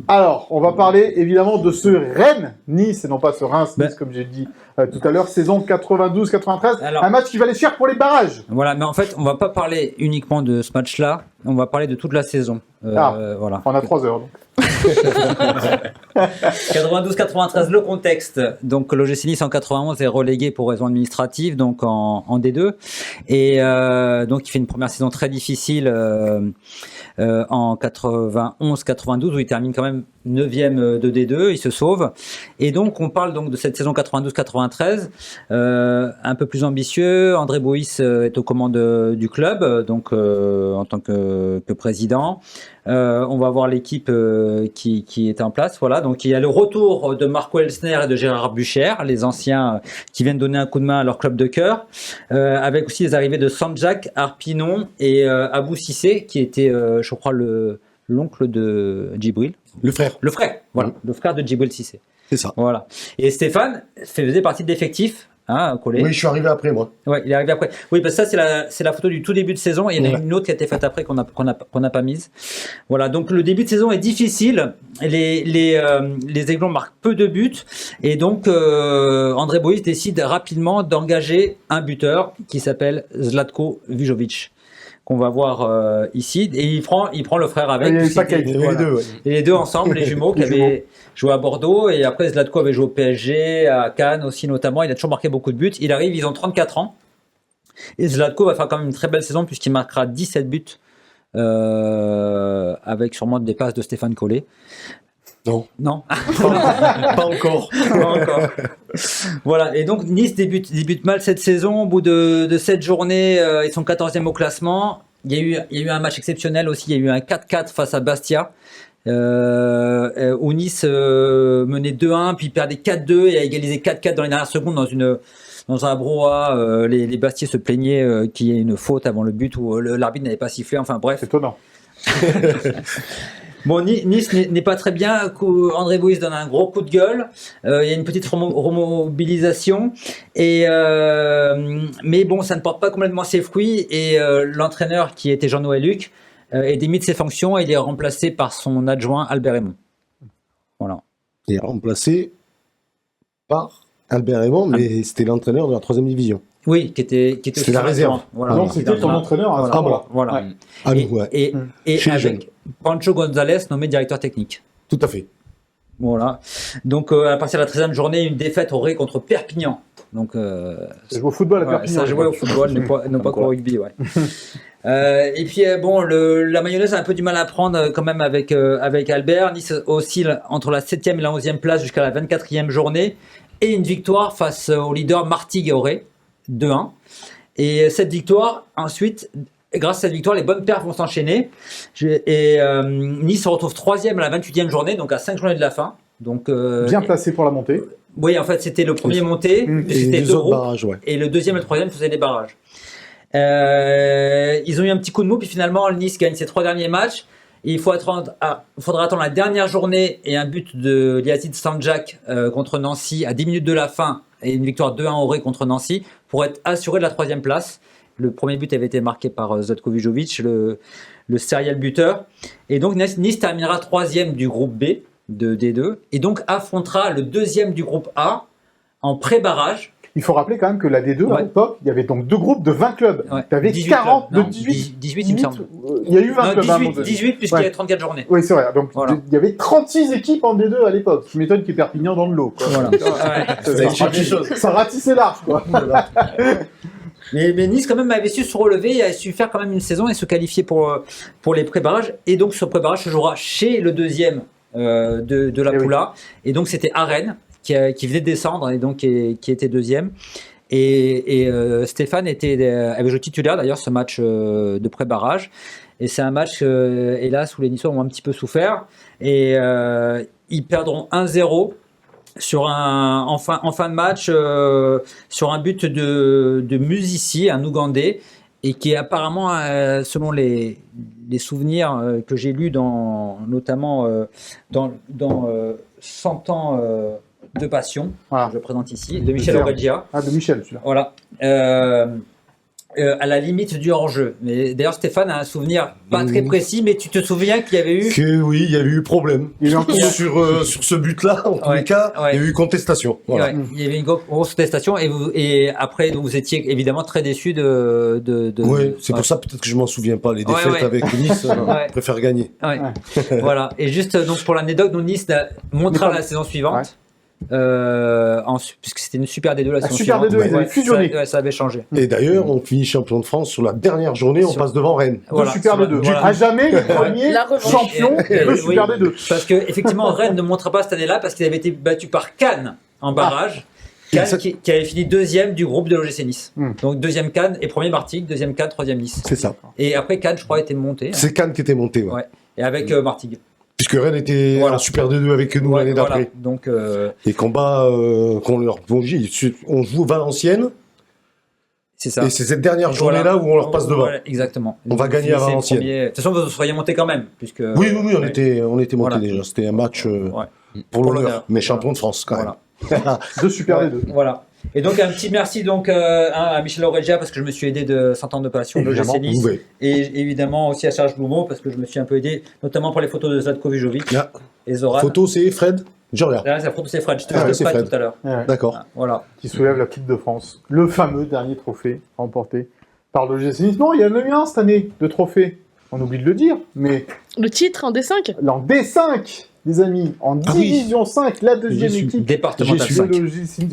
Alors, on va parler évidemment de ce Rennes-Nice et non pas ce Reims-Nice, comme j'ai dit tout à l'heure, saison 92-93. Un match qui valait cher pour les barrages. Voilà, mais en fait, on va pas parler uniquement de ce match-là, on va parler de toute la saison. Voilà. On a 3 heures donc. 92-93, le contexte. Donc, l'OGC Nice en 91 est relégué pour raisons administratives, donc en D2. Et donc, il fait une première saison très difficile en 91-92, où il termine quand même 9e de D2, il se sauve. Et donc, on parle donc de cette saison 92-93, un peu plus ambitieux. André Boïs est aux commandes du club, donc en tant que président. On va voir l'équipe qui est en place. Voilà, donc il y a le retour de Marco Elsner et de Gérard Bucher, les anciens qui viennent donner un coup de main à leur club de cœur, avec aussi les arrivées de Sanjak, Arpinon et Abou Cissé, qui était, je crois, l'oncle de Djibril. Le frère. Voilà, le frère de Djibril Cissé. C'est ça. Voilà. Et Stéphane faisait partie de l'effectif. Collé. Oui, je suis arrivé après, moi. Ouais, il est arrivé après. Oui, parce que ça, c'est la photo du tout début de saison. Il y en a une autre qui a été faite après qu'on n'a pas mise. Voilà. Donc, le début de saison est difficile. Les Aiglons marquent peu de buts. Et donc, André Boïs décide rapidement d'engager un buteur qui s'appelle Zlatko Vujovic, qu'on va voir ici. Et il prend le frère avec. Et les deux ensemble, les jumeaux qui avaient joué à Bordeaux. Et après, Zlatko avait joué au PSG, à Cannes aussi notamment. Il a toujours marqué beaucoup de buts. Il arrive, ils ont 34 ans. Et Zlatko va faire quand même une très belle saison puisqu'il marquera 17 buts avec sûrement des passes de Stéphane Collet. Non. Pas encore. Voilà, et donc Nice débute mal cette saison. Au bout de 7 journées, ils sont 14e au classement. Il y a eu un match exceptionnel aussi. Il y a eu un 4-4 face à Bastia, où Nice menait 2-1, puis perdait 4-2 et a égalisé 4-4 dans les dernières secondes dans un brouhaha. Les Bastiais se plaignaient qu'il y ait une faute avant le but où l'arbitre n'avait pas sifflé. Enfin bref. C'est étonnant. Bon, Nice n'est pas très bien. André Boïs donne un gros coup de gueule. Il y a une petite remobilisation. Mais bon, ça ne porte pas complètement ses fruits. Et l'entraîneur, qui était Jean-Noël Luc, est démis de ses fonctions et il est remplacé par son adjoint Albert Raymond. Voilà. Il est remplacé par Albert Raymond, mais c'était l'entraîneur de la 3e division. Oui, qui était c'était la réserve. Voilà. Donc c'était ton entraîneur à ce moment-là. Voilà. Ouais. Et avec Pancho González nommé directeur technique. Tout à fait. Voilà. Donc à partir de la 13e journée, une défaite au Ré contre Perpignan. Donc ça joue au football à Perpignan. Ça jouait au football, non pas qu'au rugby, ouais. Et puis la mayonnaise a un peu du mal à prendre quand même avec Albert. Nice oscille entre la 7e et la 11e place jusqu'à la 24e journée et une victoire face au leader Martigues et au Ré, 2-1. Et cette victoire, ensuite, grâce à cette victoire, les bonnes perfs vont s'enchaîner. Nice se retrouve 3e à la 28e journée, donc à 5 journées de la fin. Donc, bien placé pour la montée. Oui, en fait, c'était le premier monté. C'était 2 groupes. Barrages, ouais. Et le deuxième et le troisième faisaient des barrages. Ils ont eu un petit coup de mou, puis finalement, Nice gagne ses 3 derniers matchs. Et il faudra attendre la dernière journée et un but de Yazid Sanjak contre Nancy à 10 minutes de la fin et une victoire 2-1 au Ré contre Nancy pour être assuré de la 3e place. Le premier but avait été marqué par Zlatko Vujovic, le serial buteur. Et donc Nice terminera 3e du groupe B de D2 et donc affrontera le 2e du groupe A en pré-barrage. Il faut rappeler quand même que la D2, à l'époque, il y avait donc 2 groupes de 20 clubs. Tu avais 18, il me semble. Il y a eu 20 clubs. 18 puisqu'il y avait 34 journées. Oui, c'est vrai. Donc il y avait 36 équipes en D2 à l'époque. Je m'étonne qu'il y ait Perpignan dans le lot. Quoi. Voilà. Ça ratissait large. Quoi. Mais Nice quand même avait su se relever et a su faire quand même une saison et se qualifier pour les pré-barrages. Et donc ce pré-barrage se jouera chez le 2e de la poule A. Et donc c'était à Rennes qui venait de descendre et donc qui était 2e. Et Stéphane avait joué titulaire d'ailleurs ce match de pré-barrage. Et c'est un match, hélas, où les Niçois ont un petit peu souffert. Et ils perdront 1-0 en fin de match sur un but de Musici, un Ougandais, et qui est apparemment, selon les souvenirs que j'ai lus notamment dans 100 ans de passion, que je présente ici, de Michel Aureggia. Ah, de Michel, celui-là. Voilà. à la limite du hors-jeu. Mais d'ailleurs, Stéphane a un souvenir pas très précis, mais tu te souviens qu'il y avait eu... Oui, il y avait eu problème. Sur ce but-là, en tous les cas, il y a eu contestation. Voilà. Ouais, il y avait une grosse contestation et après, donc, vous étiez évidemment très déçus de... Oui, c'est pour ça peut-être que je m'en souviens pas. Les défaites avec Nice, je préfère gagner. Ouais. Voilà. Et juste donc pour l'anecdote, nous Nice montera la saison suivante. Puisque c'était une Super D2 la saison Super suivante. D2, ils avaient fusionné. Ça avait changé. Et d'ailleurs, on finit champion de France sur la dernière journée, on passe devant Rennes. Voilà, Super D2. Voilà. À jamais le premier champion de Super D2. Parce que effectivement, Rennes ne montre pas cette année-là parce qu'ils avaient été battus par Cannes en barrage. Cannes qui avait fini deuxième du groupe de l'OGC Nice. Donc deuxième Cannes et premier Martigues, deuxième Cannes, troisième Nice. C'est ça. Et après Cannes, je crois, était monté. C'est Cannes qui était monté. Ouais. Et avec Martigues. Puisque Rennes était en Super D2 avec nous l'année d'après. Donc, les combats qu'on leur on joue Valenciennes. C'est ça. Et c'est cette dernière journée-là où on leur passe devant. Voilà, exactement. On va gagner à Valenciennes. De toute façon, vous seriez monté quand même. Puisque, oui, on était monté déjà. C'était un match pour l'honneur, mais champion de France quand même. De Super D2. Voilà. Et donc un petit merci donc à Michel Auregia parce que je me suis aidé de 100 ans de passion de l'OGC Nice et évidemment aussi à Serge Bloumeau parce que je me suis un peu aidé notamment pour les photos de Zlatko Vijovic et Zoran. Photo c'est Fred. Je regarde. Là, la photo c'est Fred. Je te laisse Fred tout à l'heure. D'accord. Voilà. Qui soulève la coupe de France, le fameux dernier trophée remporté par l'OGC Nice. Non, il y en a eu un cette année de trophée. On oublie de le dire, mais le titre en D5. En D5. Les amis, en Division 5, la deuxième équipe départementale 5.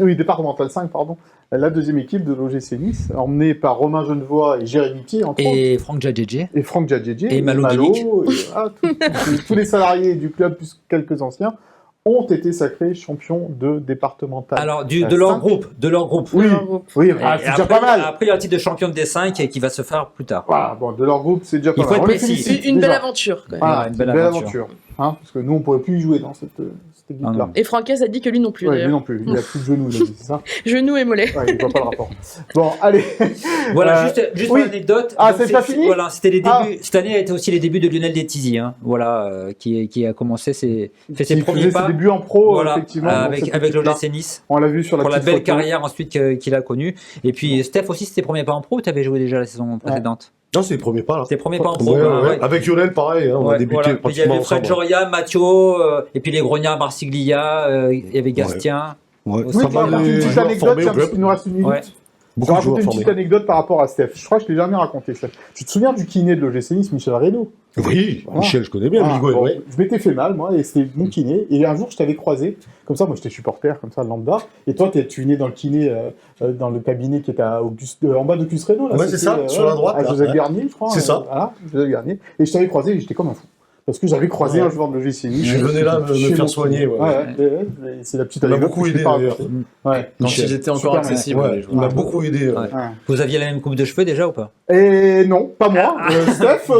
Oui, départementale 5, pardon. La deuxième équipe de l'OGC Nice, emmenée par Romain Genevois et Jérémy Pied, entre autres. Et Franck Djadjedje. Et Franck Djadjedje. Et Malo Bilic. Tous les salariés du club, plus quelques anciens, ont été sacrés champions de départemental. Alors, de leur groupe. Oui, c'est déjà pas mal. Après, il y a un titre de champion de D5 et qui va se faire plus tard. Voilà, bon, de leur groupe, c'est déjà pas mal. On les félicite. Une belle aventure. Quand même. Voilà, une belle aventure. Hein, parce que nous, on pourrait plus y jouer dans cette équipe-là. Et Francaise a dit que lui non plus. Oui, lui non plus. Il a plus de genoux, c'est ça. Genoux et mollets. Ouais, il voit pas le rapport. Bon, allez. Voilà, juste une anecdote. Ah, c'est pas fini. Voilà, c'était les débuts. Cette année a été aussi les débuts de Lionel Détizy, hein. Voilà, qui a commencé ses premiers pas. Ses débuts en pro, voilà, effectivement. Avec l'OGC Nice. On l'a vu sur la pour la belle photo. carrière ensuite qu'il a connue. Et puis Steph aussi, c'était premiers pas en pro. Tu avais joué déjà la saison précédente. Non, c'est les premiers pas là. C'est les premiers pas en pro. Avec Lionel, pareil, on a débuté pratiquement ensemble. Il y avait Fred Joria, Mathieu, et puis les Grognards, Marsiglia, il y avait Gastien. Oui, une petite anecdote, il nous reste une minute. Je vais raconter une petite anecdote par rapport à Steph. Je crois que je ne l'ai jamais raconté, Steph. Tu te souviens du kiné de l'OGC Nice, Michel Reynaud? Oui, Michel, je connais bien. Je m'étais fait mal, moi, et c'était mon kiné. Et un jour, je t'avais croisé. Comme ça, moi, j'étais supporter, comme ça, lambda. Et toi, tu venais dans le kiné, dans le cabinet qui était en bas d'Auguste Reynaud. Ouais, c'est ça, sur la droite. À Joseph Garnier, je crois. C'est ça. Voilà, Joseph Garnier. Et je t'avais croisé et j'étais comme un fou. Parce que j'avais croisé un joueur de l'OGC Nice. Je venais là me faire soigner. C'est la petite anecdote. Il m'a beaucoup aidé d'ailleurs. Quand ils étaient encore accessibles. Il m'a beaucoup aidé. Vous aviez la même coupe de cheveux déjà ou pas? Et non, pas moi. Steph.